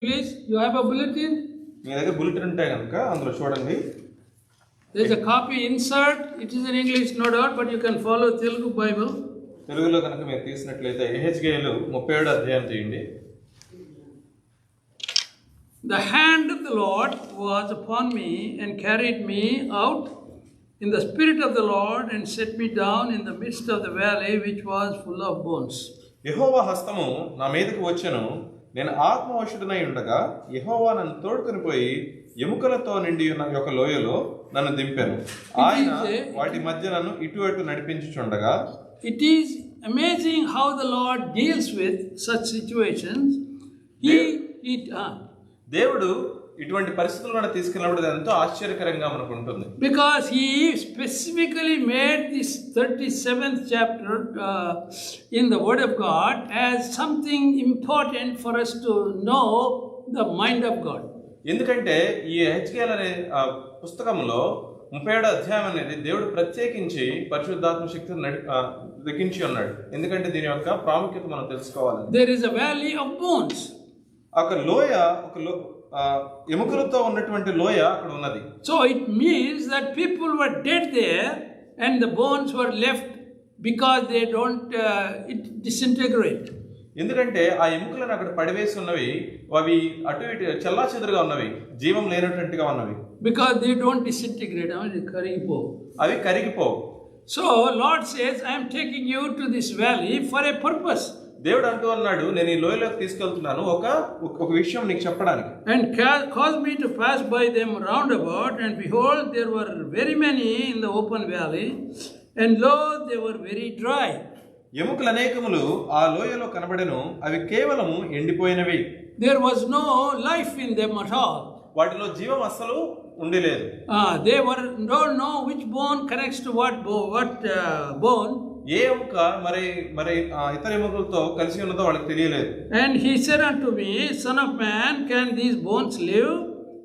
Please, you have a bulletin? మీ దగ్గర bulletin ఉంటే కనుక అందులో చూడండి. There's a copy insert. It is in English, no doubt, but you can follow Telugu Bible. తెలుగులో కనుక మీరు తీసినట్లయితే ఎహెచ్కేలు 37వ అధ్యాయం తీయండి. The hand of the Lord was upon me and carried me out in the spirit of the Lord and set me down in the midst of the valley which was full of bones. యెహోవా హస్తము నా మీదకు వచ్చెను, నేను ఆత్మవశుడనై ఉండగా యెహోవా నన్ను తోడుకొని పోయి ఎముకలతో నిండి ఉన్న ఒక లోయలో నన్ను దింపాను. ఆయన వాటి మధ్య నన్ను ఇటు అటు నడిపించుచుండగా. It is amazing how the Lord deals with such situations. దేవుడు ఇటువంటి పరిస్థితుల్లో తీసుకెళ్ళినప్పుడు అది ఎంతో ఆశ్చర్యకరంగా మనకు ఉంటుంది. Because he specifically made this 37th chapter in the Word of God as something important for us to know the mind of God. ఎందుకంటే ఈ ఎహెచ్కేల్ అనే పుస్తకంలో 37వ అధ్యాయం అనేది దేవుడు ప్రత్యేకించి పరిశుద్ధాత్మ శక్తిని లిఖించి ఉన్నాడు. ఎందుకంటే దీని యొక్క ప్రాముఖ్యత మనం తెలుసుకోవాలి. There is a valley of bones. ఒక లోయ, ఎముకలతో ఉన్నటువంటి లోయ అక్కడ ఉన్నది. So it means that people were dead there and the bones were left because they don't it disintegrate. ఎందుకంటే ఆ ఎముకలను అక్కడ పడివేసి ఉన్నవి, అవి అటు ఇటు చెల్లాచెదురుగా ఉన్నవి, జీవం లేనటువంటిగా ఉన్నవి. Because they don't disintegrate, అవి కరిగిపోవు. So Lord says, I am taking you to this valley for a purpose. దేవుడు అంటూ అన్నాడు, నేను ఈ లోయలోకి తీసుకెళ్తున్నాను ఒక విషయం నీకు చెప్పడానికి. And caused me to pass by them round about, and behold, there were very many in the open valley, and lo, they were very dry. ఎముకలు అనేకములు ఆ లోయలో కనబడెను, అవి కేవలము ఎండిపోయినవి. There was no life in them at all. వాటిలో జీవం అస్సలు ఉండలేదు. They don't know which bone connects to what bone. ఏ ఎముక మరి ఇతర ఎముకలతో కలిసి ఉన్నదో వాళ్ళకి తెలియలేదు. And he said unto me, Son of man, can these bones live?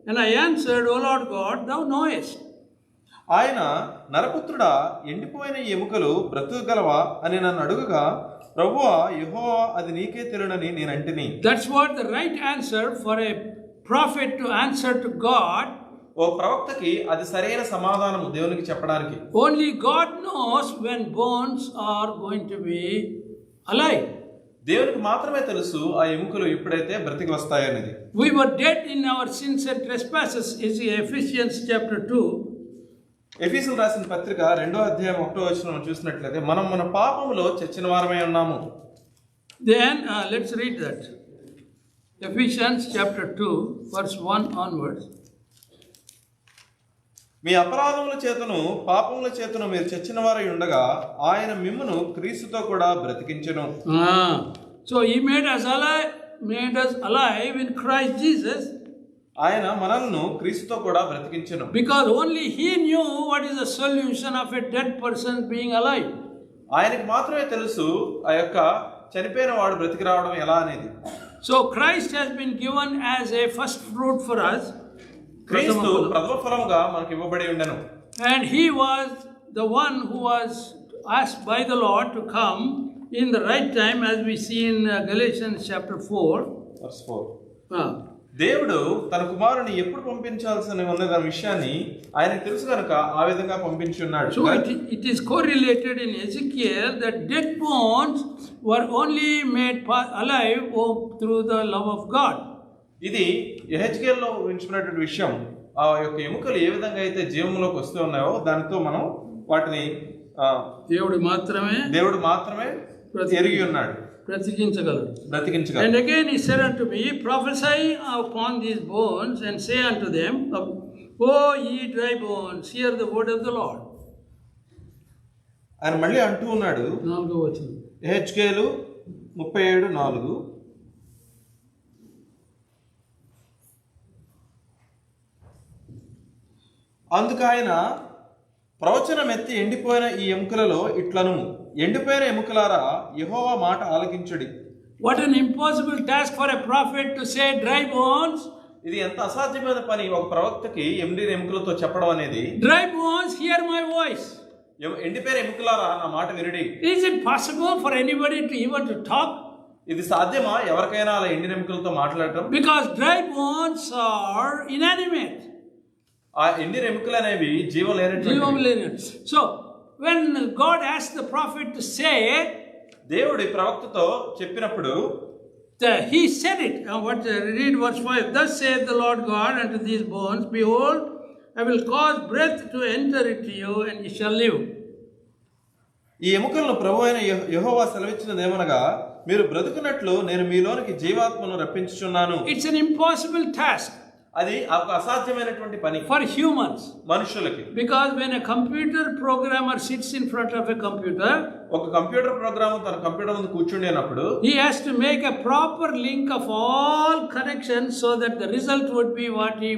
And I answered, O Lord God, thou knowest. ఆయన, నరపుత్రుడా, ఎండిపోయిన ఈ ఎముకలు బ్రతుకగలవా అని నన్ను అడుగగా, ప్రభువా యెహోవా అది నీకే తెలునని నేను అంటిని. That's what the right answer for a prophet to answer to God. ఓ ప్రవక్తకి అది సరైన సమాధానం దేవునికి చెప్పడానికి. Only God knows when bones are going to be alive. దేవునికి మాత్రమే తెలుసు ఆ ఎముకలు ఎప్పుడైతే బ్రతికి వస్తాయనేది. We were dead in our sins and trespasses. Is Ephesians chapter 2. ఎఫెసీయులకు రాసిన పత్రిక 2వ అధ్యాయం 1వ వచనం చూసినట్లయితే మనం మన పాపములో చచ్చిన వారమై ఉన్నాము. Then let's read that. Ephesians chapter 2 verse 1 onwards. మీ అపరాధముల చేతను పాపముల చేతను మీరు చచ్చిన వారై ఉండగా ఆయన మిమ్మును క్రీస్తుతో కూడా బ్రతికించెను. So he made us alive in Christ Jesus. ఆయన మనల్ని క్రీస్తుతో కూడా బ్రతికించెను. Because only he knew what is the solution of a dead person being alive. ఆయనకి మాత్రమే తెలుసు ఆ యొక్క చనిపోయిన వాడు బ్రతికి రావడం ఎలా అనేది. So Christ has been given as a first fruit for us. క్రీస్తు ప్రథమ ఫలముగా మనకు ఇవ్వబడి ఉండెను. And he was the one who was asked by the Lord to come in the right time, as we see in Galatians chapter 4 verse 4. దేవుడు తన కుమారుని ఎప్పుడు పంపించాల్సిన ఉన్న విషయాన్ని ఆయనకు తెలుసు కనుక ఆ విధంగా పంపించి ఉన్నాడు. So it is correlated in Ezekiel that dead bones were only made alive through the love of God. ఇది ఎహెచ్కేల్లో వింటున్నటువంటి విషయం. ఆ యొక్క ఎముకలు ఏ విధంగా అయితే జీవంలోకి వస్తూ ఉన్నాయో దానితో మనం వాటిని దేవుడు మాత్రమే ఎరిగి ఉన్నాడు, బ్రతికించగలడు. And again he said unto me, prophesy upon these bones and say unto them, O ye dry bones, hear the word of the Lord. ఆయన మళ్ళీ అంటూ ఉన్నాడు, 4వ వచనం ఎహెచ్కేలు 37:4. అందుకు ఆయన ప్రవచనం ఎత్తి ఎండిపోయిన ఈ ఎముకలలో ఇట్లను, ఎండిపోయిన ఎముకలారా యెహోవా మాట ఆలకించుడి. What an impossible task for a prophet to say dry bones. ఇది ఎంత అసాధ్యమైన పని ఒక ప్రవక్తకి ఎండిన ఎముకలతో చెప్పడం అనేది. Dry bones, hear my voice. ఎండిపోయిన ఎముకలారా నా మాట వినుడి. Is it possible for anybody to even to talk? ఇది సాధ్యమా ఎవరికైనా అలా ఎండిన ఎముకలతో మాట్లాడటం? Because dry bones are inanimate. ఆ ఎండిన ఎముకలు అనేవి జీవం లేనటువంటి. So when God asked the prophet to say, దేవుడి ప్రవక్తతో చెప్పినప్పుడు he said it. Read verse 5. Thus saith the Lord God unto these bones, behold, I will cause breath to enter into you, and ye shall live. ఈ ఎముకలను ప్రభువైన యెహోవా సెలవిచ్చినదేమనగా, మీరు బ్రతుకున్నట్లు నేను మీలోనికి జీవాత్మను రప్పించుచున్నాను. It's an impossible task. అది ఒక అసాధ్యమైనటువంటి పని for humans, మనుషులకి. Because when a computer programmer sits in front of a computer, ఒక కంప్యూటర్ ప్రోగ్రామ్ తన కంప్యూటర్ ముందు కూర్చుండేనప్పుడు he has to make a proper link of all connections so that the result would be what he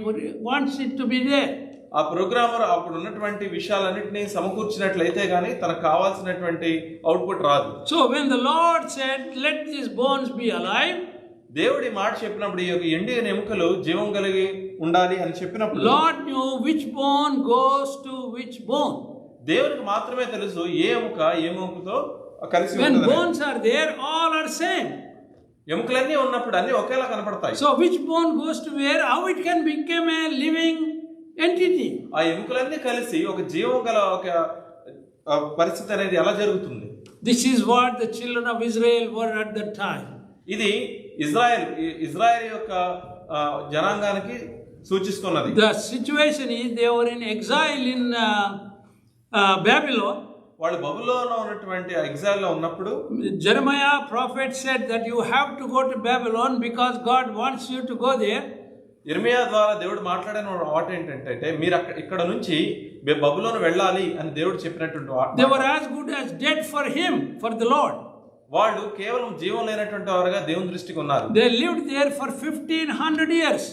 wants it to be there. ఆ programmer అప్పుడు ఉన్నటువంటి విషయాలన్నింటినీ సమకూర్చినట్లయితే గానీ తనకు కావాల్సినటువంటి అవుట్పుట్ రాదు. So when the Lord said, let these bones be alive, దేవుడి మాట చెప్పినప్పుడు ఈ యొక్క ఎండిన ఎముకలు జీవం కలిగి ఉండాలి అని చెప్పినప్పుడు Lord knew which bone goes to which bone. దేవునికి మాత్రమే తెలుసు ఏ ఎముక ఏ ఎముకతో కలిసి When ఉంటుందని. bones are there, all are same. ఎముకలన్నీ ఉన్నప్పుడు అన్ని ఒకేలా కనపడతాయి. So which bone goes to where? How it can become a living entity? ఆ ఎముకలన్నీ కలిసి ఒక జీవం గల ఒక పరిస్థితి అనేది ఎలా జరుగుతుంది? This is what the children of Israel were at that time. ఇది ఇజ్రాయెల్ యొక్క జనాంగానికి సూచిస్తున్నది. The situation is they were in exile in Babylon. వాళ్ళు బబులోనులో ఉన్నటువంటి ఎగ్జైల్ లో ఉన్నప్పుడు Jeremiah prophet said that you have to go to Babylon because God wants you to go there. ఇర్మియా ద్వారా దేవుడు మాట్లాడిన మాట ఏంటంటే మీరు ఇక్కడ నుంచి బబులోను వెళ్ళాలి అని దేవుడు చెప్పినటువంటి మాట. They were as good as dead for him, for the Lord. వాళ్ళు కేవలం జీవం లేనటువంటి వారుగా దేవుని దృష్టికి ఉన్నారు. They lived there for 1500 years.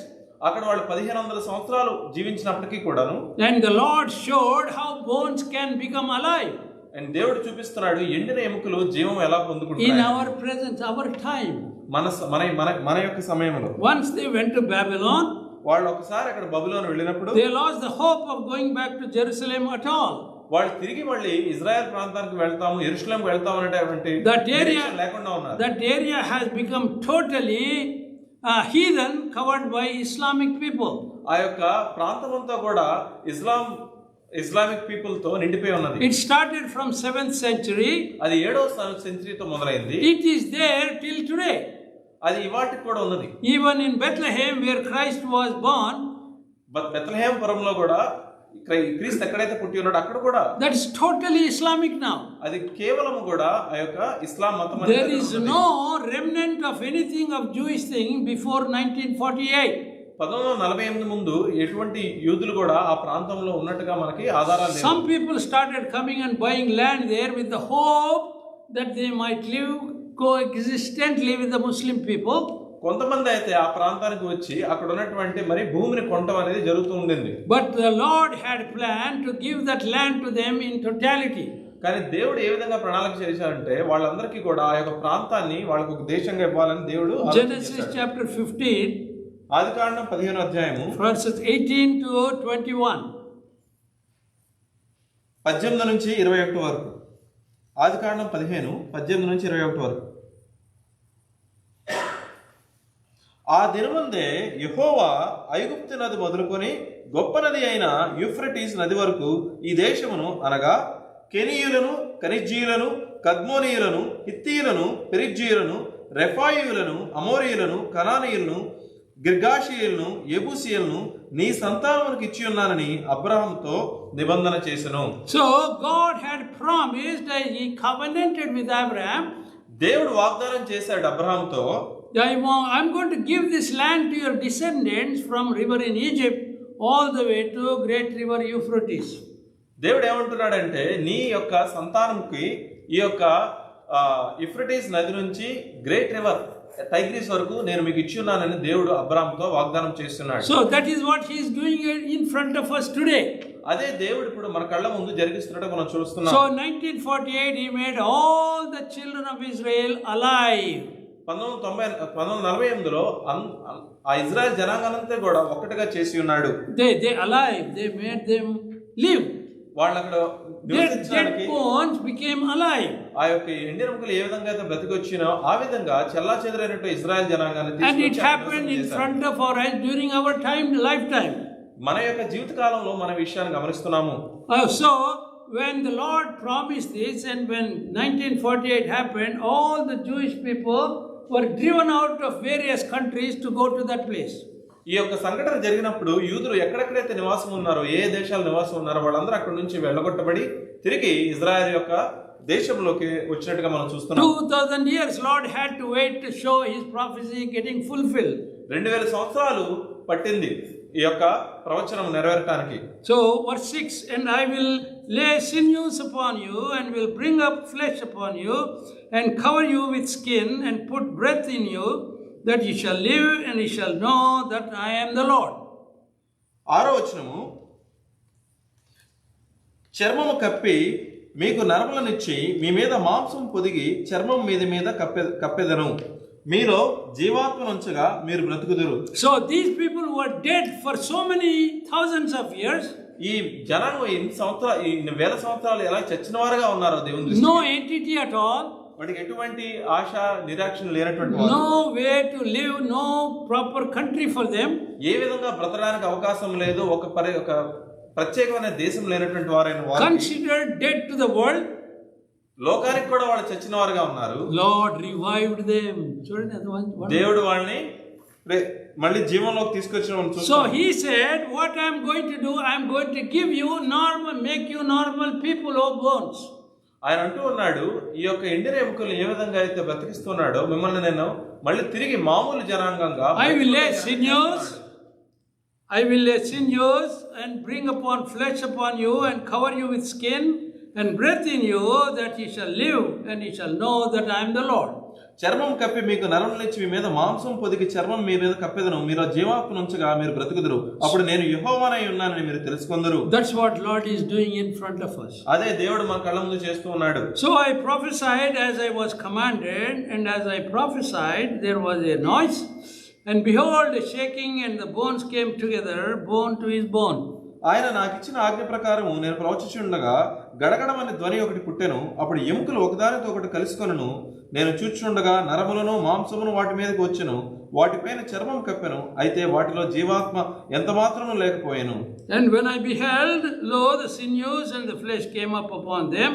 అక్కడ వాళ్ళు 1500 సంవత్సరాలు జీవించినప్పటికీ కూడాను And the Lord showed how bones can become alive. And దేవుడు చూపిస్తున్నాడు ఎండిన ఎముకలు జీవం ఎలా పొందుకుంటాయి. In our presence, our time. మన యొక్క సమయంలో Once they went to Babylon, వాళ్ళు ఒకసారి అక్కడ బబులోను వెళ్ళినప్పుడు they lost the hope of going back to Jerusalem at all. వాళ్ళు తిరిగి మళ్ళీ ఇజ్రాయెల్ ప్రాంతానికి వెళ్తాము, యెరూషలేంకి వెళ్తాము అనేటువంటి లేకుండా ఉన్నారు. That area has become totally heathen, covered by Islamic people. ఆ యొక్క ప్రాంతం అంతా కూడా ఇస్లామిక్ పీపుల్ తో నిండిపోయి ఉన్నది. It started from 7th century. అది 7వ సెంచరీతో మొదలైంది. It is there till today. అది ఇవాటికి కూడా ఉన్నది. Even in Bethlehem where Christ was born, Bethlehem పురంలో కూడా క్రీస్తు ఎక్కడైతే పుట్టి ఉన్నాడో అక్కడ కూడా that is totally Islamic now. అది కేవలం కూడా ఆ యొక్క ఇస్లాం మతం. There is no remnant of anything of Jewish thing before 1948. 1948 ముందు ఎటువంటి యూదులు కూడా ఆ ప్రాంతంలో ఉన్నట్టుగా మనకి ఆధారాలు లేవు. Some people started coming and buying land there with the hope that they might live coexistently with the Muslim people. కొంతమంది అయితే ఆ ప్రాంతానికి వచ్చి అక్కడ ఉన్నటువంటి మరి భూమిని కొనటం అనేది జరుగుతూ ఉండింది. But the Lord had planned to give that land to them in totality. కానీ దేవుడు ఏ విధంగా ప్రణాళిక చేశారంటే వాళ్ళందరికీ కూడా ఆ యొక్క ప్రాంతాన్ని వాళ్ళకు ఒక దేశంగా ఇవ్వాలని దేవుడు Genesis chapter 15, ఆదికాండం 15వ అధ్యాయము verses 18 to 21. 18 నుంచి 21 వరకు. ఆదికాండం 15 18 నుంచి 21 వరకు. ఆ దినమందే యెహోవా ఐగుప్తు నది మొదలుకొని గొప్ప నది అయిన యూఫ్రటీస్ నది వరకు ఈ దేశమును అనగా కెనీయులను, కనిజ్జీయులను, కద్మోనీయులను, హిత్తీయులను, పెరిజ్జీయులను, రెఫాయియులను, అమోరీయులను, కనానీయులను, గిర్గాషీయులను, యెబూసీయులను నీ సంతానమునకు ఇచ్చి ఉన్నానని అబ్రహాముతో నిబంధన చేసెను. So God had promised that he covenanted with Abraham. దేవుడు వాగ్దానం చేశాడు అబ్రహాముతో, I'm going to give this land to your descendants from river in Egypt all the way to great river Euphrates. దేవుడు ఏమంటున్నాడంటే నీ యొక్క సంతానంకి ఈ యొక్క యూఫ్రటీస్ నది నుంచి గ్రేట్ రివర్ టైగ్రీస్ వరకు నేను మీకు ఇచ్చి ఉన్నానని దేవుడు అబ్రహాముతో వాగ్దానం చేస్తున్నాడు. So that is what he is doing in front of us today. అదే దేవుడు ఇప్పుడు మన కళ్ళ ముందు జరిగిస్తున్నట్టు మనం చూస్తున్నాం. So 1948 he made all the children of Israel alive. 1948లో ఆ ఇజ్రాయెల్ జనాంగానంతా కూడా ఒక్కటిగా చేసి ఉన్నాడు. They alive, they made them live. వాళ్ళు అక్కడ Dead నివసించడానికి bones became alive. ఆ యొక్క ఎండిన ఎముకలు ఏ విధంగా అయితే బ్రతికొచ్చినో ఆ విధంగా చెల్లా చెదరైనట్టు ఇజ్రాయెల్ జనాంగాన్ని And it తీసుకొచ్చి అక్కడ happened in నివసింపజేశారు. front of our eyes during our lifetime. మన యొక్క జీవిత కాలంలో మన విషయాన్ని గమనిస్తున్నాము. So, when the Lord promised this and when 1948 happened, all the Jewish people were driven out of various countries to go to that place. ఈ యొక్క సంఘటన జరిగినప్పుడు యూదులు ఎక్కడెక్కడైతే నివాసం ఉన్నారో ఏ దేశాల నివాసం ఉన్నారో వాళ్ళందరూ అక్కడ నుంచి వెళ్ళగొట్టబడి తిరిగి ఇజ్రాయెల్ యొక్క దేశంలోకి వచ్చినట్టుగా మనం చూస్తున్నాం. 2000 years Lord had to wait to show his prophecy getting fulfilled. 2000 సంవత్సరాలు పట్టింది ఈ యొక్క ప్రవచనం నెరవేరటానికి. So verse 6, and I will lay sinews upon you and will bring up flesh upon you and cover you with skin and put breath in you, that you shall live and you shall know that I am the Lord. 6వ వచనము, చర్మము కప్పి మీకు నరములనిచ్చి మీ మీద మాంసం పొదిగి చర్మం మీద కప్పెదను, మీలో జీవాత్మనుంచగా మీరు బ్రతుకుదురు. So these people were dead for so many thousands of years. ఈ జనాంగం ఇన్ని సంవత్సరాలు ఇన్ని వేల సంవత్సరాలు ఎలా చచ్చిన వారుగా ఉన్నారో దేవుని దృష్టికి. No entity at all. వాటికి ఎటువంటి ఆశ నిరాక్షణ లేనటువంటి వారు. No way to live, no proper country for them. ఏ విధంగా బ్రతకడానికి అవకాశం లేదు, ఒక ప్రత్యేకమైన దేశం లేనటువంటి వారైన వారు. Considered dead to the world. లోకానికి కూడా వాళ్ళు చచ్చిన వారుగా ఉన్నారు. Lord revived them. చూడండి అది one. దేవుడు వాళ్ళని మళ్ళీ జీవంలోకి తీసుకొచ్చిన. So he said, what I am going to do, I am going to give you normal, make you normal people, O bones. ఆయన అంటూ ఉన్నాడు, ఈ యొక్క ఎండిన ఎముకలు ఏ విధంగా అయితే బ్రతికిస్తున్నాడో మిమ్మల్ని నేను మళ్ళీ తిరిగి మామూలు జనాంగంగా I will lay sinews and bring upon flesh upon you and cover you with skin and breath in you, that ye shall live and ye shall know that I am the Lord. చర్మం కప్పి మీకు నరములనిచ్చి మీ మీద మాంసం పొదిగి చర్మం మీ మీద కప్పెదను, మీరు జీవాత్మనుంచగా మీరు బ్రతుకుదురు, అప్పుడు నేను యెహోవానై ఉన్నానని మీరు తెలుసుకొందురు. That's what Lord is doing in front of us. అదే దేవుడు మన కళ్ళ ముందు చేస్తూ ఉన్నాడు. So I prophesied as I was commanded, and as I prophesied there was a noise, and behold a shaking, and the bones came together, bone to his bone. ఆయన నాకు ఇచ్చిన ఆజ్ఞ ప్రకారము నేను ప్రవచించుండగా గడగడమని ధ్వని ఒకటి పుట్టెను, అప్పుడు ఎముకలు ఒకదానితో ఒకటి కలుసుకొనును, నేను చూచుండగా నరములను మాంసమును వాటి మీదకి వచ్చెను, వాటిపైన చర్మం కప్పెను, అయితే వాటిలో జీవాత్మ ఎంత మాత్రము లేకపోయెను. And when I beheld, lo, the sinews and the flesh came up upon them,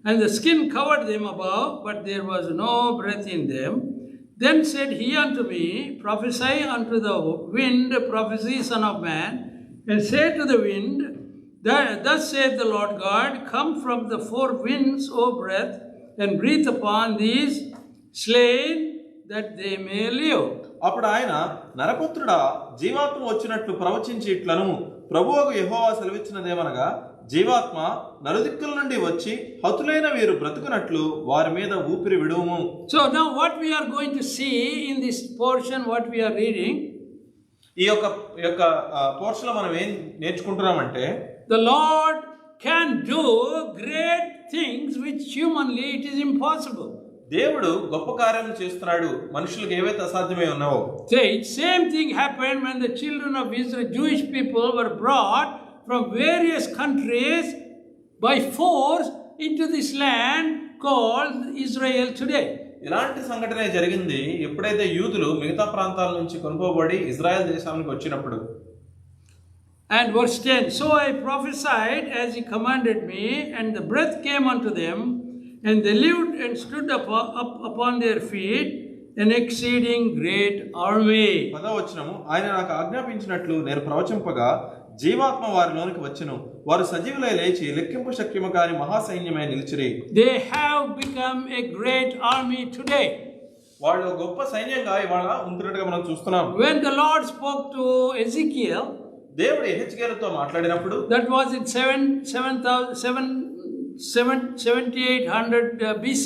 and the skin covered them above, but there was no breath in them. Then said he unto me, prophesy unto the wind, prophesy, son of man, and say to the wind, thus saith the Lord God, come from the four winds, O breath, and breathe upon these slain, that they may live. అప్పుడు ఆయన, నరపుత్రుడా, జీవాత్మ వచ్చినట్లు ప్రవచించి ఇట్లను, ప్రభువుకు యెహోవా సెలవిచ్చినదేమనగా, జీవాత్మ నలుదిక్కుల నుండి వచ్చి హతులైన వీరు బ్రతుకునట్లు వారి మీద ఊపిరి విడుము. So now what we are going to see in this portion, what we are reading, ఈ యొక్క పోర్షన్ లో మనం ఏం నేర్చుకుంటున్నామంటే, the Lord can do great things which humanly it is impossible. దేవుడు గొప్ప కార్యాలు చేస్తున్నాడు, మనుషులకు ఏవైతే అసాధ్యమై ఉన్నావో. Same thing happened when the children of Israel, Jewish people, were brought from various countries by force into this land called Israel today. ఇలాంటి సంఘటన జరిగింది ఎప్పుడైతే యూదులు మిగతా ప్రాంతాల నుంచి కొనుక్కోబడి ఇజ్రాయెల్ దేశానికి వచ్చినప్పుడు. And verse 10, so I prophesied as he commanded me, and the breath came unto them, and they lived and stood up upon their feet, an exceeding great army. 10వ వచనము, ఆయన నాకు ఆజ్ఞాపించినట్లు నేను ప్రవచింపగా జీవాత్మ వారిలోనికి వచ్చెను, వారు సజీవులై లేచి లెక్కింపు శక్యము కాని మహాసైన్యమై నిలిచిరి. They have become a great army today. వాళ్ళు గొప్ప సైన్యంగా ఇవాళ ఉంటున్నట్టుగా మనం చూస్తున్నాం. When the Lord spoke to Ezekiel, దేవుడు యెహెజ్కేలుతో మాట్లాడినప్పుడు, that was in 7800 BC,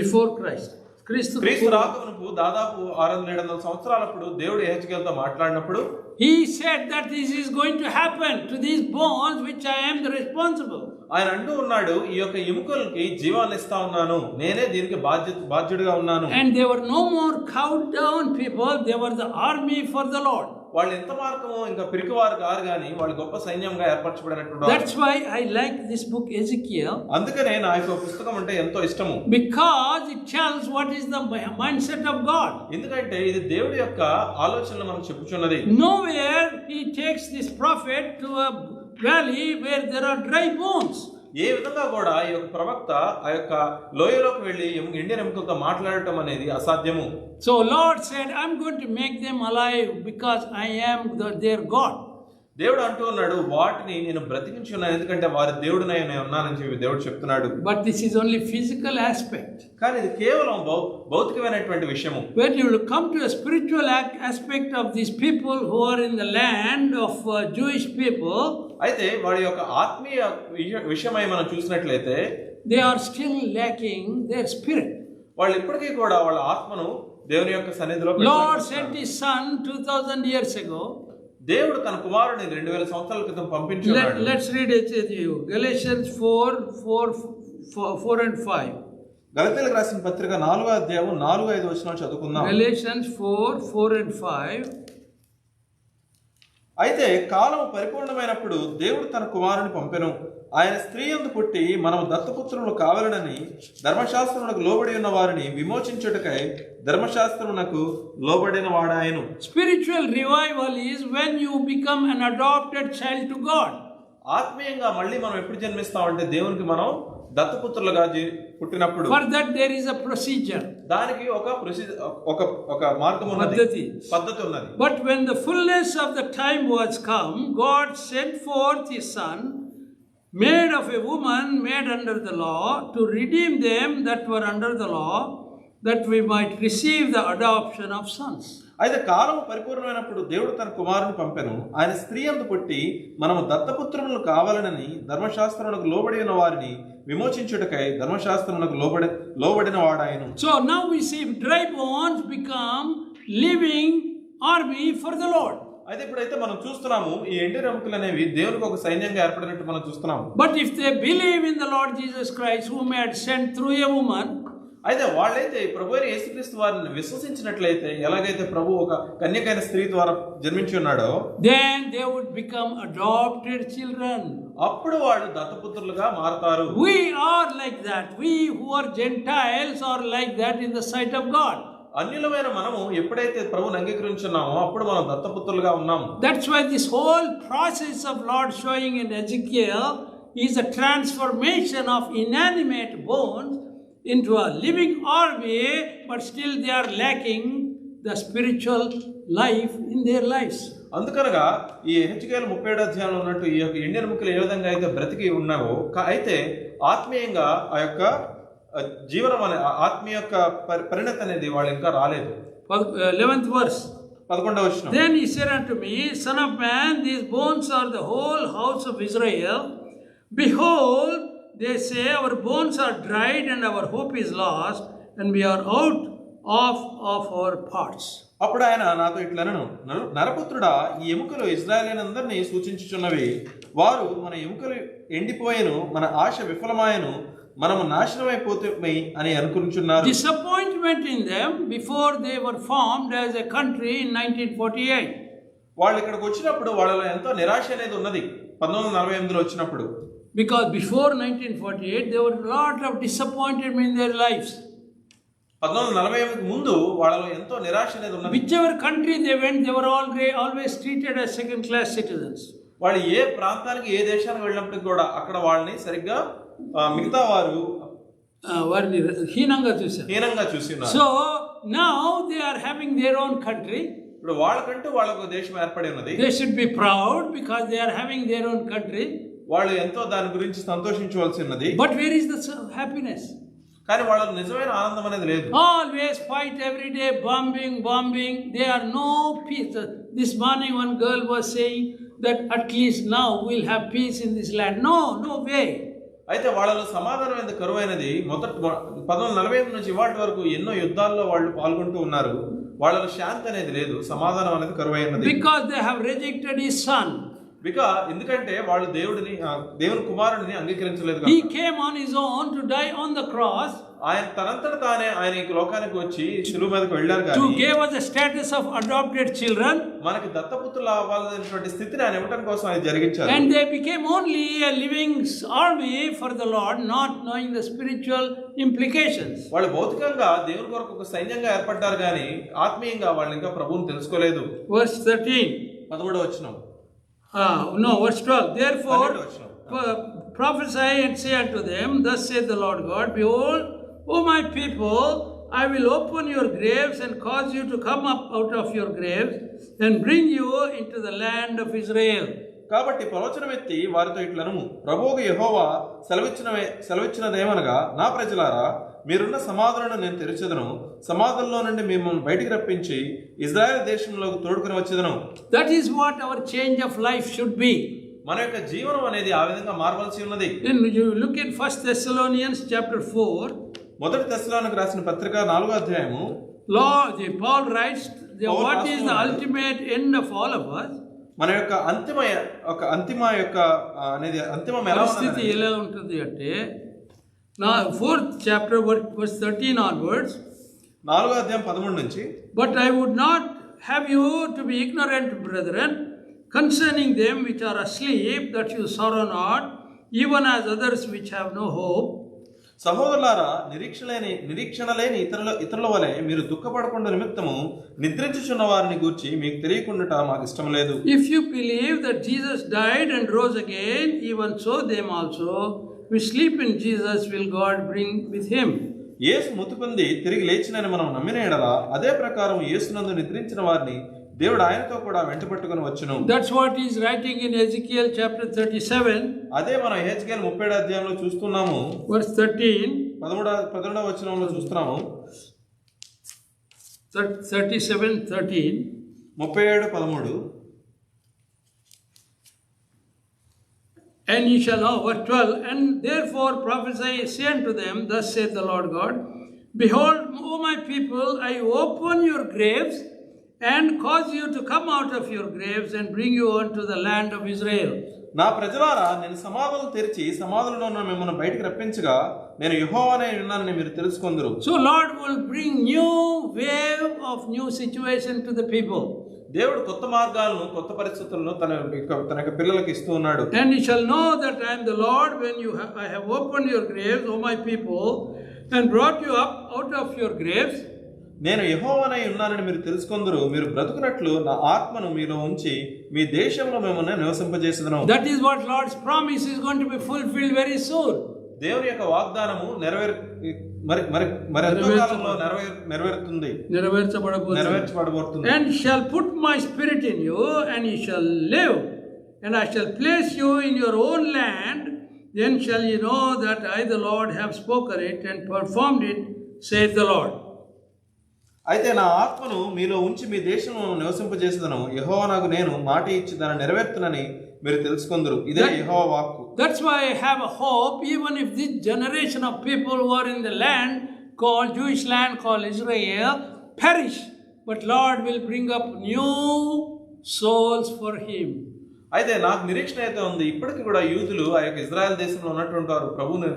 before Christ. క్రీస్తు రాకమునకు దాదాపు 600-700 సంవత్సరాలప్పుడు దేవుడు యెహెజ్కేలుతో మాట్లాడినప్పుడు, he said that this is going to happen to these bones which I am the responsible. ఆయన అంటూ ఉన్నాడు, ఈ యొక్క ఎముకలకి జీవాన్ని ఇస్తా ఉన్నాను, నేనే దీనికి బాధ్యుడిగా ఉన్నాను. And they were no more cowed down people, they were the army for the Lord. వాళ్ళు ఎంత మార్గము ఇంకా పిరికివారు కారు గాని వాళ్ళు గొప్ప సైన్యంగా ఏర్పరచబడినటువంటి That's why I like this book Ezekiel. అందుకనే నా యొక్క పుస్తకం అంటే ఎంతో ఇష్టము. Because it tells what is the mindset of God. ఎందుకంటే ఇది దేవుడి యొక్క ఆలోచనలు మనకు చెప్పుచున్నది. Nowhere he takes this prophet to a valley where there are dry bones. ఏ విధంగా కూడా ఈ యొక్క ప్రవక్త ఆ యొక్క లోయలోకి వెళ్ళి ఎండిన ఎముకలతో మాట్లాడటం అనేది అసాధ్యము. So Lord said, I'm going to make them alive because I am their God. దేవుడు అంటూ ఉన్నాడు, వాటిని నేను బ్రతికించి ఉన్నాను ఎందుకంటే వారి దేవుడినై నేను ఉన్నానని చెప్పి దేవుడు చెప్తున్నాడు. But this is only physical aspect. కానీ ఇది కేవలం భౌతికమైనటువంటి విషయము. When you will come to a spiritual aspect of these people who are in the land of Jewish people, అయితే వాడి యొక్క ఆత్మీయ విషయమై మనం చూసినట్లయితే they are still lacking their spirit. వాళ్ళు ఇప్పటికీ కూడా వాళ్ళ ఆత్మను దేవుని యొక్క సన్నిధిలో Lord sent his son 2000 years ago. దేవుడు తన కుమారుని 2000 సంవత్సరాల క్రితం పంపించాడు. Let's read it with you. Galatians 4 and 5. గలతీయులకు రాసిన పత్రిక 4వ అధ్యాయం 4-5 వచనాలు చదువుకుందాం. Galatians 4 and 5. అయితే కాలము పరిపూర్ణమైనప్పుడు దేవుడు తన కుమారుని పంపెను. ఆయన స్త్రీ యందు పుట్టి మనము దత్తపుత్రులు కావాలనని ధర్మశాస్త్రమునకు లోబడి ఉన్న వారిని విమోచించుటకై ధర్మశాస్త్రమునకు లోబడిన వాడాయను. Spiritual revival is when you become an adopted child to God. ఆత్మీయంగా మళ్ళీ మనం ఎప్పుడు జన్మిస్తామంటే దేవునికి మనం దత్తపుత్రులుగా పుట్టినప్పుడు. For that there is a procedure. దానికి ఒక మార్గం ఉన్నది, పద్ధతి ఉన్నది. But when the fullness of the time was come, God sent forth his son, made of a woman, made under the law, to redeem them that were under the law, that we might receive the adoption of sons. అయితే కాలం పరిపూర్ణమైనప్పుడు దేవుడు తన కుమారుని పంపెను. ఆయన స్త్రీ యందు పుట్టి మనము దత్తపుత్రులను కావాలనని ధర్మశాస్త్రమునకు లోబడి ఉన్న వారిని విమోచించుటకై ధర్మశాస్త్రమునకు లోబడిన వాడాయను. So now we see dry bones become living army for the Lord. అయితే ఇప్పుడైతే మనం చూస్తున్నాము ఈ ఎండిన ఎముకలు అనేవి దేవునికి ఒక సైన్యంగా ఏర్పడినట్టు మనం చూస్తున్నాము. But if they believe in the Lord Jesus Christ, whom he had sent through a woman, అయితే వాళ్ళైతే ప్రభు అయిన యేసుక్రీస్తు వారిని విశ్వసించినట్లయితే, ఎలాగైతే ప్రభు ఒక కన్యకైన స్త్రీ ద్వారా జన్మించి ఉన్నాడో, then they would become adopted children. అప్పుడు వాళ్ళు దత్తపుత్రులుగా మారతారు. We are like that. We who are Gentiles are like that in the sight of God. అన్యులమైన మనము ఎప్పుడైతే ప్రభువుని అంగీకరించున్నామో అప్పుడు మనం దత్తపుత్రులుగా ఉన్నాము. That's why this whole process of Lord showing in Ezekiel is a transformation of inanimate bones into a living army, but still they are lacking the spiritual life in their lives. అందుకనగా ఈ హెచ్కేలు 37 అధ్యాయంలో ఉన్నట్టు ఈ యొక్క ఎండిన ఎముకలు ఏ విధంగా అయితే బ్రతికి ఉన్నావో, అయితే ఆత్మీయంగా ఆ యొక్క జీవనం అనే ఆత్మీయ యొక్క పరిణతి అనేది వాళ్ళు ఇంకా రాలేదు. 11th verse. 11వ వచనం. Then he said unto me, Son of man, these bones are the whole house of Israel. Behold, they say, our bones are dried and our hope is lost, and we are out of our parts. అప్పుడు ఆయన నాతో ఇట్లనను, నరపుత్రుడా, ఈ ఎముకలు ఇశ్రాయేలీయులందరినీ సూచించుచున్నవి. వారు మన ఎముకలు ఎండిపోయెను, మన ఆశ విఫలమాయెను, మనము నాశనమైపోతామై అని అనుకుంటున్నారు. Disappointment in them before they were formed as a country in 1948. వాళ్ళు ఇక్కడికి వచ్చినప్పుడు వాళ్ళలో ఎంతో నిరాశ అనేది ఉన్నది 1948లో వచ్చినప్పుడు. Because before 1948 there were a lot of disappointment in their lives. 1948 ముందు వాళ్ళలో ఎంతో నిరాశ అనేది ఉన్నది. Whichever country they went, they were always treated as second class citizens. వాళ్ళు ఏ ప్రాంతానికి ఏ దేశానికి వెళ్ళినప్పటికీ కూడా అక్కడ వాళ్ళని సరిగ్గా మిగతా వారు వారిని హీనంగా చూసి ఉన్నారు. So now they are having their own country. ఇప్పుడు వాళ్ళకంటూ వాళ్ళకు దేశం ఏర్పడి ఉన్నది. They should be proud because they are having their own country. వాళ్ళు ఎంతో దాని గురించి సంతోషించవలసి ఉన్నది. But where is the happiness? కానీ వాళ్ళకి నిజమైన ఆనందం అనేది లేదు. Always fight every day, bombing. There are no peace. This morning one girl was saying that at least now we'll have peace in this land. No way. అయితే వాళ్ళలో సమాధానం ఎందుకు కరువైనది. 1948 నుంచి ఇవాటి వరకు ఎన్నో యుద్ధాల్లో వాళ్ళు పాల్గొంటూ ఉన్నారు. వాళ్ళలో శాంతి అనేది లేదు, సమాధానం అనేది కరువైనది. Because they have rejected his son. ఎందుకంటే వాళ్ళు దేవుని కుమారుడిని అంగీకరించలేదు. He came on his own to die on the cross. ఆయన తనంతట తానే ఆయన ఈ లోకానికి వచ్చి శిలువ మీదకి వెళ్ళారు to give us the status of adopted children. మనకి దత్తపుత్రులు అవ్వాలనేటువంటి స్థితిని ఆయన ఇవ్వడం కోసం ఆయన జరిగించారు. And they became only a living army for the Lord, not knowing the spiritual implications. వాళ్ళు భౌతికంగా దేవుని కొరకు ఒక సైన్యంగా ఏర్పడ్డారు కానీ ఆత్మీయంగా వాళ్ళు ఇంకా ప్రభువుని తెలుసుకోలేదు. Verse 13. 13వ వచనం. No, verse 12. Therefore prophesy and say unto them, thus saith the Lord God, behold, O my people, I will open your graves and cause you to come up out of your graves and bring you into the land of Israel. కాబట్టి ప్రవచనం ఎత్తి వారితో ఇట్లనుము, ప్రభువుకు యెహోవా సెలవిచ్చినదేమనగా, నా ప్రజలారా, మీరున్న సమాధులను నేను తెరిచెదను, సమాధుల్లో నుండి మిమ్మల్ని బయటికి రప్పించి ఇజ్రాయెల్ దేశంలోకి తోడుకుని వచ్చేదను. That is what our change of life should be. మన యొక్క జీవనం అనేది ఆ విధంగా మారవలసి ఉన్నది. Then you look at 1 Thessalonians chapter 4. మొదటి తెస్సలోనికీయులకు రాసిన పత్రిక 4వ అధ్యాయము. Paul writes, what is the ultimate end of all of us? మన యొక్క అంతిమం ఎలా ఉంటుంది అంటే, నా 4th chapter verse 13 onwards. 4వ అధ్యాయం 13 నుంచి. But I would not have you to be ignorant, brethren, concerning them which are asleep, that you sorrow not, even as others which have no hope. సహోదరులారా, నిరీక్షణ లేని ఇతరుల వలె మీరు దుఃఖపడకుండా నిమిత్తము నిద్రించుచున్న వారిని గూర్చి మీకు తెలియకుండా మాకు ఇష్టం లేదు. If you believe that Jesus died and rose again, even so them also who sleep in Jesus will God bring with him. యేసు మృతి పొంది తిరిగి లేచినని మనం నమ్మిన ఎడల అదే ప్రకారం యేసునందు నిద్రించిన వారిని దేవుడు ఆయనతో కూడా వెంటపట్టుకొని వచ్చును. That's what he is writing in Ezekiel chapter 37. అదే మనం ఎహెజ్కేలు 37వ అధ్యాయంలో చూస్తున్నాము. verse 13. 13వ వచనంలో చూస్తున్నాము. 37:13. 37:13. And ye shall know, verse 12, and therefore prophesy, say unto them, thus saith the Lord God, behold, O my people, I open your graves and cause you to come out of your graves and bring you unto the land of Israel. నా ప్రజలారా, నేను సమాధులను తెరిచి సమాధులలో ఉన్న మిమ్మల్ని బయటికి రప్పించగా నేను యెహోవానే ఉన్నానని మీరు తెలుసుకొందురు. So Lord will bring new wave of new situation to the people. దేవుడు కొత్త మార్గాలను కొత్త పరిస్థితులను తన యొక్క పిల్లలకు ఇస్తూ ఉన్నాడు. And you shall know that I am the Lord when I have opened your graves, O my people, and brought you up out of your graves. నేను యెహోవానై ఉన్నానని మీరు తెలుసుకొందురు. మీరు బ్రతుకున్నట్లు నా ఆత్మను మీలో ఉంచి మీ దేశంలో మిమ్మల్ని నివసింపజేసేదను. That is what Lord's promise is going to be fulfilled very soon. దేవుని యొక్క వాగ్దానము నెరవేర్చబడబోతుంది. And shall put my spirit in you, and ye shall live, and I shall place you in your own land. Then shall ye know that I the Lord have spoken it and performed it, saith the Lord. అయితే నా ఆత్మను మీలో ఉంచి మీ దేశంలో నివసింపజేసేదను. యెహోవా నాకు నేను మాట ఇచ్చి దాన్ని నెరవేర్చునని మీరు తెలుసుకొందురు. ఇదే యెహోవా వాక్కు. That's why I have a hope, even if this generation of people who are in the land called Jewish land called Israel perish, but Lord will bring up new souls for him. అయితే నాకు నిరీక్షణ అయితే ఉంది, ఇప్పటికీ కూడా యూదులు ఆ యొక్క ఇజ్రాయెల్ దేశంలో ఉన్నటువంటి వారు ప్రభువుని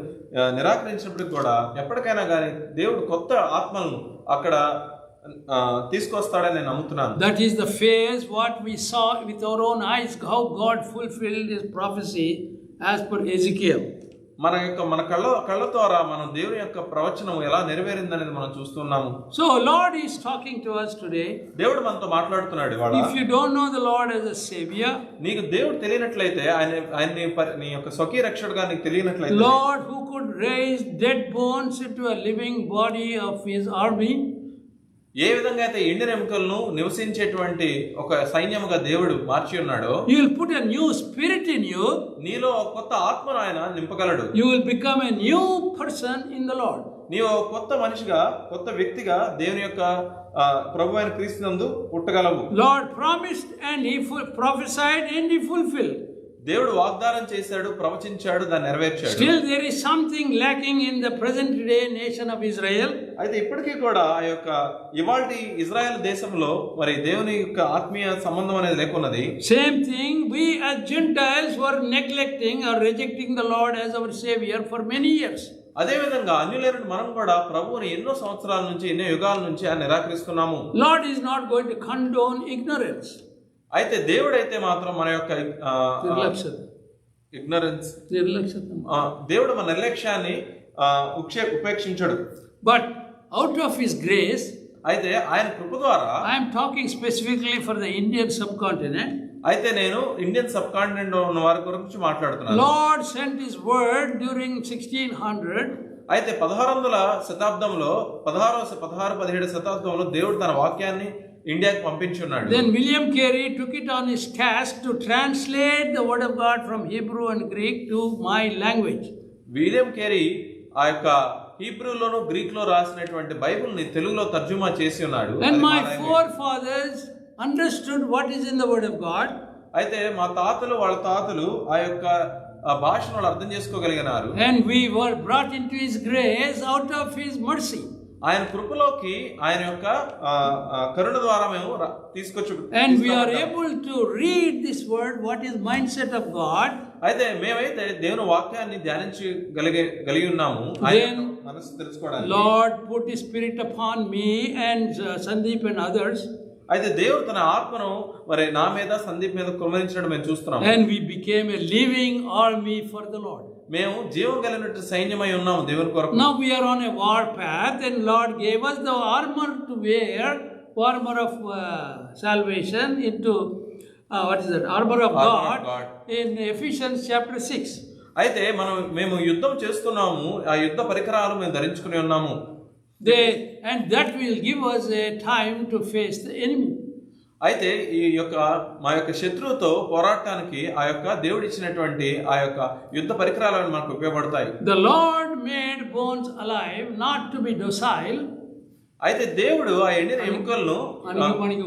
నిరాకరించినప్పటికీ కూడా ఎప్పటికైనా కానీ దేవుడు కొత్త ఆత్మలను అక్కడ తీసుకొస్తాడని నేను నమ్ముతున్నాను. That is the phase what we saw with our own eyes, how God fulfilled his prophecy as per Ezekiel. మన కళ్ళ ద్వారా మనం దేవుని యొక్క ప్రవచనం ఎలా నెరవేరిందనేది మనం చూస్తున్నాము. So Lord is talking to us today. దేవుడు మనతో మాట్లాడుతున్నాడు ఇవాళ. If you don't know the Lord as a savior, నీకు దేవుడు తెలియనట్లయితే ఆయన్ని నీ యొక్క స్వకీయ రక్షకుడుగా నీకు తెలియనట్లయితే, Lord who could raise dead bones into a living body of his army, ఏ విధంగా అయితే ఎండిన ఎముకలను నివసించేటువంటి ఒక సైన్యముగా దేవుడు మార్చి ఉన్నాడో, he will put a new spirit in you. నీలో కొత్త ఆత్మను ఆయన నింపగలడు. You will become a new person in the Lord. నీవు కొత్త మనిషిగా, కొత్త వ్యక్తిగా దేవుని యొక్క ప్రభువైన క్రీస్తునందు పుట్టగలవు. Lord promised and he prophesied and he fulfilled. దేవుడు వాగ్దానం చేశాడు, ప్రవచించాడు, దాన్ని నెరవేర్చాడు. Still there is something lacking in the present day nation of Israel. అయితే ఇప్పటికీ కూడా ఆ యొక్క ఇవాల్టి ఇజ్రాయెల్ దేశంలో మరి దేవుని యొక్క ఆత్మీయ సంబంధం అనేది లేకున్నది. Same thing, we as Gentiles were neglecting or rejecting the Lord as our Savior for many years. అదే విధంగా అన్యులైన మనం కూడా ప్రభువుని ఎన్నో సంవత్సరాల నుంచి, ఎన్నో యుగాల నుంచి నిరాకరిస్తున్నాము. Lord is not going to condone ignorance. అయితే దేవుడైతే మాత్రం మన యొక్క ఇగ్నరెన్స్, దేవుడు మన నిర్లక్ష్యాన్ని ఉపేక్షించడు. But out of his grace, అయితే ఆయన కృప ద్వారా, I'm talking specifically for the Indian subcontinent, అయితే నేను ఇండియన్ సబ్ కాంటినెంట్ లో ఉన్న వారి గురించి మాట్లాడుతున్నాను. Lord cent his word during 1600. అయితే 1600 శతాబ్దంలో 17 శతాబ్దంలో దేవుడు తన వాక్యాన్ని ఇండియాకి పంపించున్నాడు. Then William Carey took it on his task to translate the word of God from Hebrew and Greek to my language. William Carey ఆ యొక్క హీబ్రూలోను గ్రీక్ లో రాసినటువంటి బైబిల్ ని తెలుగులో తర్జుమా చేసి ఉన్నాడు. And my forefathers understood what is in the word of God. అయితే మా తాతలు, వాళ్ళ తాతలు ఆ యొక్క భాషను వాళ్ళు అర్థం చేసుకోగలిగినారు. And we were brought into his grace out of his mercy. ఆయన కృపలోకి, ఆయన యొక్క కరుణ ద్వారా మేము తీసుకొచ్చు. And we are able to read this word, what is mindset of God. అయితే మేమైతే దేవుని వాక్యాన్ని ధ్యానించగలిగి ఉన్నాము. మనసు తెలుసుకోవడానికి Lord put his spirit upon me and Sandeep and others. అయితే దేవుడు తన ఆత్మను మరి నా మీద, సందీప్ మీద కుమ్మరించడం మేము చూస్తున్నాము. And we became a living army for the Lord. మేము జీవం కలిగినట్టు సైన్యమై ఉన్నాము దేవుని కొరకు. Now we are on a war path and Lord gave us the armor to wear, armor of salvation into what is that, armor of God in Ephesians chapter 6. అయితే మేము యుద్ధం చేస్తున్నాము, ఆ యుద్ధ పరికరాలు మేము ధరించుకుని ఉన్నాము. And that will give us a time to face the enemy. అయితే ఈ యొక్క మా యొక్క శత్రువుతో పోరాటానికి ఆ యొక్క దేవుడు ఇచ్చినటువంటి ఆ యొక్క యుద్ధ పరికరాలు మనకు ఉపయోగపడతాయి. The Lord made bones alive, not to be docile. అయితే దేవుడు ఆ ఎండిన ఎముకలను అణిగిమణిగి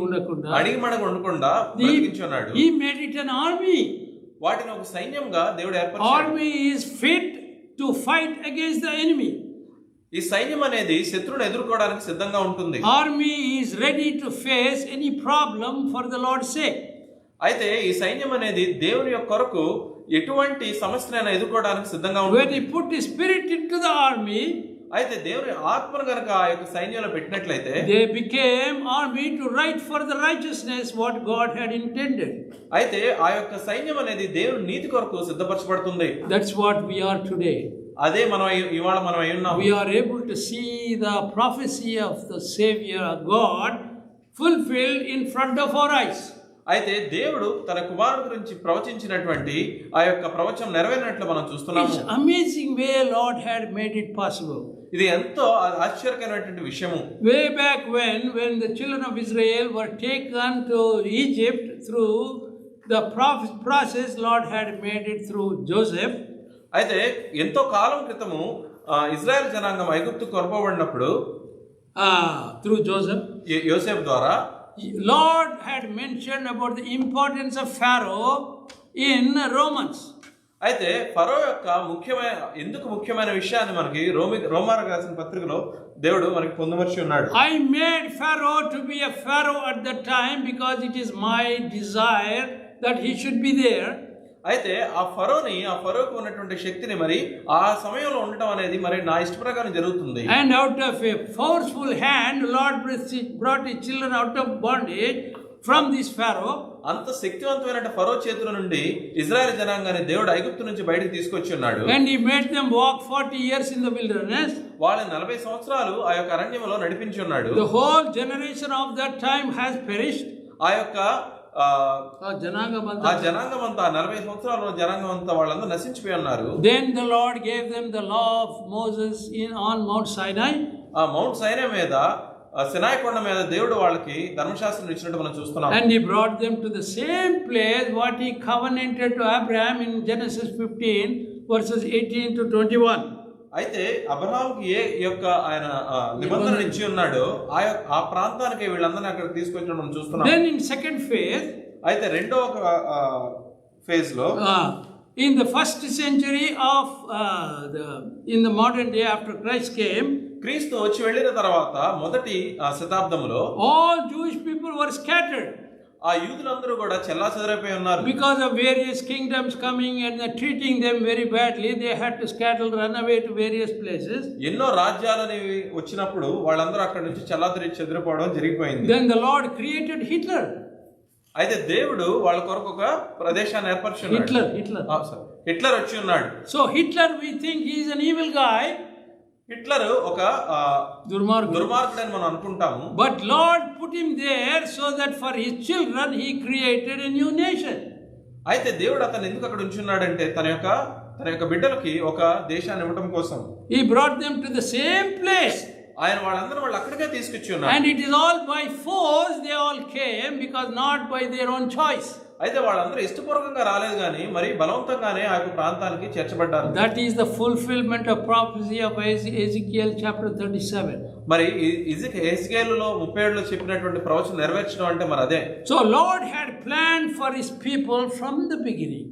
ఉండకుండా బ్రతికించున్నాడు. He made it an army. వాటిని ఒక సైన్యంగా దేవుడు ఏర్పరిచాడు. Army is fit to fight against the enemy. ఈ సైన్యం అనేది శత్రువును ఎదుర్కోవడానికి సిద్ధంగా ఉంటుంది. Army is ready to face any problem for the Lord's sake. అయితే ఈ సైన్యం అనేది దేవుని యొక్క కొరకు ఎటువంటి సమస్యనైనా ఎదుర్కోవడానికి సిద్ధంగా ఉంటుంది. When he put his spirit into the army, అయితే దేవుని ఆత్మను గనుక ఆ యొక్క సైన్యంలో పెట్టినట్లయితే they became army to fight for the righteousness what God had intended. అయితే ఆ యొక్క సైన్యం అనేది దేవుని నీతి కొరకు సిద్ధపరచబడుతుంది. That's what we are today. అదే ఇవాళ మనం అయి ఉన్నాము. We are able to see the prophecy of the Savior God fulfilled in front of our eyes. అయితే దేవుడు తన కుమారుడు గురించి ప్రవచించినటువంటి ఆ యొక్క ప్రవచనం నెరవేరినట్లు మనం చూస్తున్నాము. It's amazing way Lord had made it possible. ఇది ఎంతో ఆశ్చర్యకరమైనటువంటి విషయము. Way back when the children of Israel were taken to Egypt through the process Lord had made it through Joseph. అయితే ఎంతో కాలం క్రితము ఇజ్రాయెల్ జనాంగం ఐగుప్తు కొరపబడినప్పుడు through Joseph, యోసేపు ద్వారా Lord had mentioned about the importance of Pharaoh in Romans. అయితే ఫరో యొక్క ముఖ్యమైన విషయాన్ని మనకి రోమాలకు రాసిన పత్రికలో దేవుడు మనకి పొందుపరిచి ఉన్నాడు. I made Pharaoh to be a Pharaoh at that time because it is my desire that he should be there. అయితే ఆ ఫరోకు ఉన్నటువంటి శక్తిని మరి ఆ సమయంలో ఉండటం అనేది మరి నా ఇష్ట ప్రకారం జరుగుతుంది. And out of a forceful hand Lord brought his children out of bondage from this Pharaoh. అంత శక్తివంతమైన ఫరో చేతుల నుండి ఇజ్రాయెల్ జనాంగాన్ని దేవుడు ఐగుప్తు నుంచి బయటికి తీసుకొచ్చి ఉన్నాడు. And he made them walk 40 years in the wilderness. వాళ్ళని 40 సంవత్సరాలు ఆ యొక్క అరణ్యంలో నడిపించి ఉన్నాడు. The whole generation of that time has perished. ఆ యొక్క జనాంగం అంతా 40 సంవత్సరాల జనాంగం అంతా వాళ్ళందరూ నశించిపోయి ఉన్నారు. Then the Lord gave them the law of Moses on Mount Sinai. ఆ మౌంట్ సైనాయి మీద, సినాయి కొండ మీద దేవుడు వాళ్ళకి ధర్మశాస్త్రం ఇచ్చినట్టు మనం చూస్తున్నాం. And he brought them to the same place what he covenanted to Abraham in Genesis 15 verses 18 to 21. అయితే అబ్రహాముకి ఏ యొక్క ఆయన నిబంధన ఇచ్చి ఉన్నాడో ఆ ప్రాంతానికి వీళ్ళందరినీ అక్కడ తీసుకొచ్చడం మనం చూస్తున్నాం. Then in second phase, అయితే రెండో ఫేజ్ లో in the first century of in the modern day after Christ came, క్రీస్తు వచ్చి వెళ్ళిన తర్వాత మొదటి శతాబ్దంలో all Jewish people were scattered. ఆ యూదులందరూ కూడా చెల్లాచెదరైపోయి ఉన్నారు. Because of various kingdoms coming and treating them very badly, they had to scatter, run away to various places. ఎన్నో రాజ్యాలని వచ్చినప్పుడు వాళ్ళందరూ అక్కడ నుంచి చెల్లాచెదరిపోవడం జరిగిపోయింది. Then the Lord created Hitler. అయితే దేవుడు వాళ్ళ కొరకు ఒక ప్రదేశాన్ని ఏర్పరచుకున్నాడు. హిట్లర్ వచ్చి ఉన్నాడు. So Hitler, we think he is an evil guy. Hitler ఒక దుర్మార్గుడని మనం అనుకుంటాము. But Lord put him there so that for his children he created a new nation. అయితే దేవుడు అతను ఎందుకు అక్కడ ఉంచున్నాడంటే తన యొక్క బిడ్డలకి ఒక దేశాన్ని ఇవ్వడం కోసం. He brought them to the same place. ఆయన వాళ్ళందరూ వాళ్ళు అక్కడికే తీసుకొచ్చి ఉన్నారు. And it is all by force they all came, because not by their own choice. అయితే వాళ్ళందరూ ఇష్టపూర్వకంగా రాలేదు కానీ మరి బలవంతంగానే ఆ ప్రాంతానికి చేర్చబడ్డారు. That is the fulfillment of prophecy of Ezekiel chapter 37. మరి ఎజెకియేలులో 37లో చెప్పినటువంటి ప్రవచనం నెరవేర్చడం అంటే మరి అదే. So Lord had planned for his people from the beginning.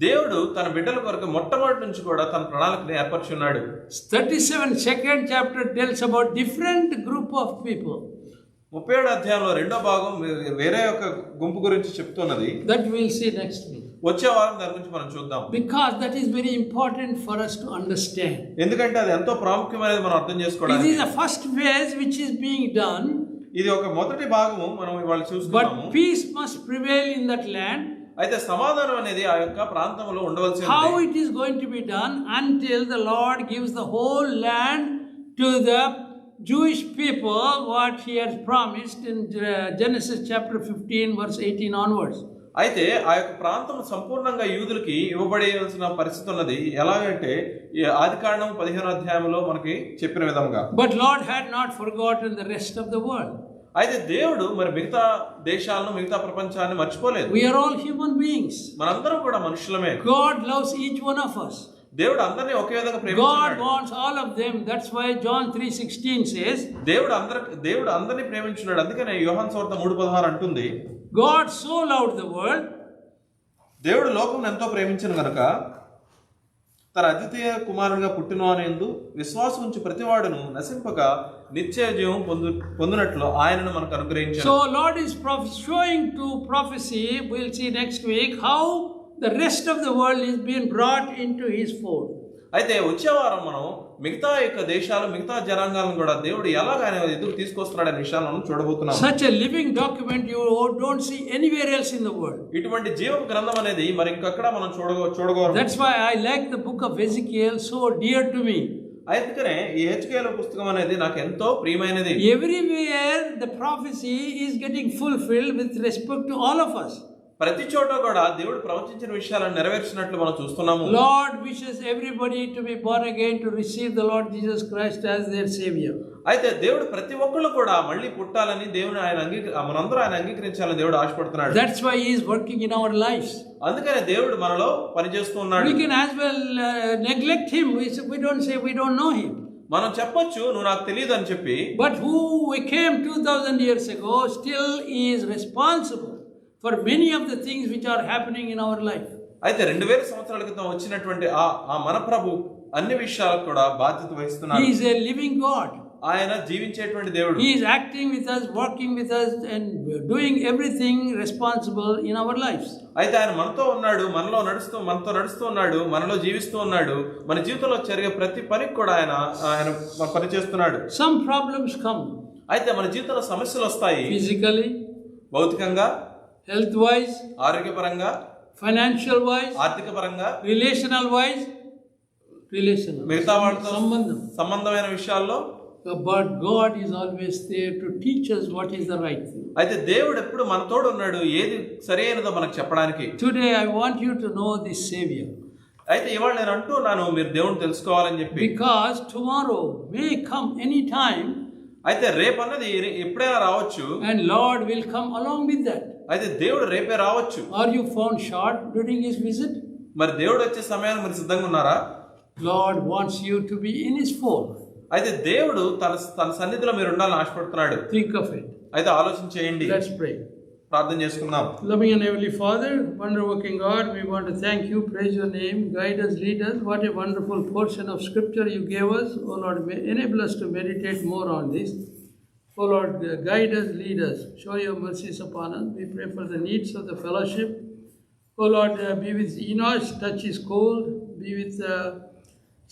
దేవుడు తన బిడ్డల కొరకు మొట్టమొదటి నుంచి కూడా తన ప్రణాళికను ఏర్పరచున్నాడు. 37 second chapter tells about different group of people. 37 అధ్యాయంలో రెండో భాగం వేరే ఒక గుంపు గురించి చెప్తున్నది. That we will see next week. వచ్చే వారం దాని గురించి మనం చూద్దాం. Because that is very important for us to understand. ఎందుకంటే అది ఎంతో ప్రాముఖ్యమైనది మనం అర్థం చేసుకోవడానికి. It is the first phase which is being done. ఇది ఒక మొదటి భాగము మనం ఇవాళ చూస్తున్నాము. But peace must prevail in that land. అయితే సమాధానం అనేది ఆ యొక్క ప్రాంతంలో ఉండవలసింది. How it is going to be done until the Lord gives the whole land to the Jewish people, what he has promised in Genesis chapter 15 verse 18 onwards. అయితే ఆ యొక్క ప్రాంతం సంపూర్ణంగా యూదులకి ఇవ్వబడాల్సిన పరిస్థితి ఉన్నది. ఎలాగంటే ఆదికాండం 15వ అధ్యాయంలో మనకి చెప్పిన విధంగా. But Lord had not forgotten the rest of the world. అయితే దేవుడు మరి మిగతా దేశాలను మిగతా ప్రపంచాన్ని మర్చిపోలేదు. We are all human beings. మనందరం కూడా మనుషులమే. God loves each one of us. దేవుడు అందరిని ఒకే విధంగా ప్రేమించాడు. God wants all of them. That's why John 3:16 says, దేవుడు అందరిని ప్రేమించున్నాడు. అందుకనే యోహాను సువార్త 3:16 అంటుంది, God so loved the world. దేవుడు లోకమును ఎంతో ప్రేమించెను గనుక తన అద్వితీయ కుమారునిగా పుట్టినవానియందు విశ్వాసం ఉంచి ప్రతివాడును నశింపక నిత్య జీవం పొందునట్లు ఆయనను మనకు అనుగ్రహించాడు. So Lord is showing to prophecy, we'll see next week, how the rest of the world is being brought into his fold. అయితే వచ్చే వారం మనం మిగతా యొక్క దేశాలు మిగతా జనాంగాలను కూడా దేవుడు ఎలాగ ఆయన ఎదురు తీసుకొస్తున్నాడు అనే విషయాలను మనం చూడబోతున్నాం. Such a living document you don't see anywhere else in the world. ఇటువంటి జీవ గ్రంథం అనేది మరి ఇంకెక్కడ మనం చూడగలం. That's why I like the book of Ezekiel, so dear to me. అందుకనే ఈ హెచ్కేల పుస్తకం అనేది నాకు ఎంతో ప్రియమైనది. Everywhere the prophecy is getting fulfilled with respect to all of us. ప్రతి చోట కూడా దేవుడు ప్రవచించిన విషయాలను నెరవేర్చినట్లు మనం చూస్తున్నాము. Lord wishes everybody to be born again, to receive the Lord Jesus Christ as their savior. అయితే దేవుడు ప్రతి ఒక్కళ్ళు కూడా మళ్ళీ పుట్టాలని దేవుని మనందరూ ఆయన అంగీకరించాలని దేవుడు ఆశపడుతున్నాడు. That's why he is working in our lives. అందుకనే దేవుడు మనలో పనిచేస్తూ ఉన్నాడు. We can as well neglect him. We don't say we don't know him. మనం చెప్పొచ్చు నువ్వు నాకు తెలియదు అని చెప్పి. But who came 2000 years ago still is responsible for many of the things which are happening in our life. అయితే 2000 సంవత్సరాల క్రితం వచ్చినటువంటి ఆ మన ప్రభు అన్ని విషయాలకు కూడా బాధ్యత వహిస్తున్నాడు. He is a living God. ఆయన జీవించేటువంటి దేవుడు. He is acting with us, working with us and doing everything responsible in our lives. అయితే ఆయన మనతో ఉన్నాడు, మనతో నడుస్తూ ఉన్నాడు, మనలో జీవిస్తూ ఉన్నాడు. మన జీవితంలో జరిగే ప్రతి పనికి కూడా ఆయన పని చేస్తున్నాడు. Some problems come. అయితే మన జీవితంలో సమస్యలు వస్తాయి. Physically, భౌతికంగా, health wise, ఆరోగ్యపరంగా, financial wise, ఆర్థిక పరంగా, relational wise, మిగతా వాళ్ళతో సంబంధమైన విషయాల్లో. But God is always there to teach us what is the right thing. అయితే దేవుడు ఎప్పుడు మన తోడు ఉన్నాడు, ఏది సరైనదో మనకు చెప్పడానికి. Today I want you to know this Savior. అయితే ఇవాళ నేను అంటున్నాను మీరు దేవుని తెలుసుకోవాలని చెప్పి. Because tomorrow may come any time. అయితే రేపు అన్నది ఎప్పుడైనా రావచ్చు. And Lord will come along with that. అయితే దేవుడు రేపే రావచ్చు. Are you found short during his visit? మరి దేవుడు వచ్చే సమయానికి మీరు సిద్ధంగా ఉన్నారా? Lord wants you to be in his fold. అయితే దేవుడు తన సన్నిధిలో మీరు ఉండాలని ఆశపడుతున్నాడు. Think of it. అయితే ఆలోచన చేయండి. Let's pray. ప్రార్థన చేసుకుందాం. Loving and Heavenly Father, wonder-working God, we want to thank you, praise your name, guide us, lead us. What a wonderful portion of scripture you gave us. Oh Lord, enable us to meditate more on this. Oh Lord, guide us, lead us, show your mercies upon us. We pray for the needs of the fellowship. Oh Lord, be with Enosh, touch his cold, be with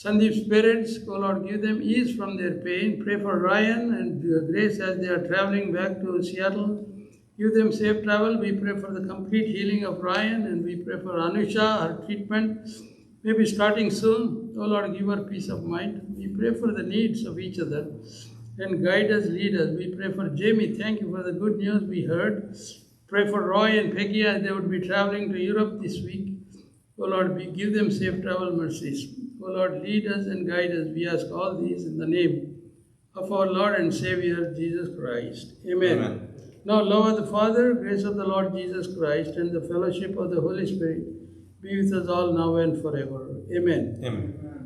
Sandeep's parents. Oh Lord, give them ease from their pain. Pray for Ryan and Grace as they are traveling back to Seattle. Give them safe travel. We pray for the complete healing of Ryan, and we pray for Anusha, her treatment may be starting soon. Oh Lord, give her peace of mind. We pray for the needs of each other and guide us, lead us. We pray for Jamie. Thank you for the good news we heard. Pray for Roy and Peggy as they would be traveling to Europe this week. Oh Lord, we give them safe travel mercies. Oh Lord, lead us and guide us. We ask all these in the name of our Lord and Savior, Jesus Christ. Amen. Amen. Now, love of the Father, grace of the Lord Jesus Christ, and the fellowship of the Holy Spirit be with us all now and forever. Amen. Amen.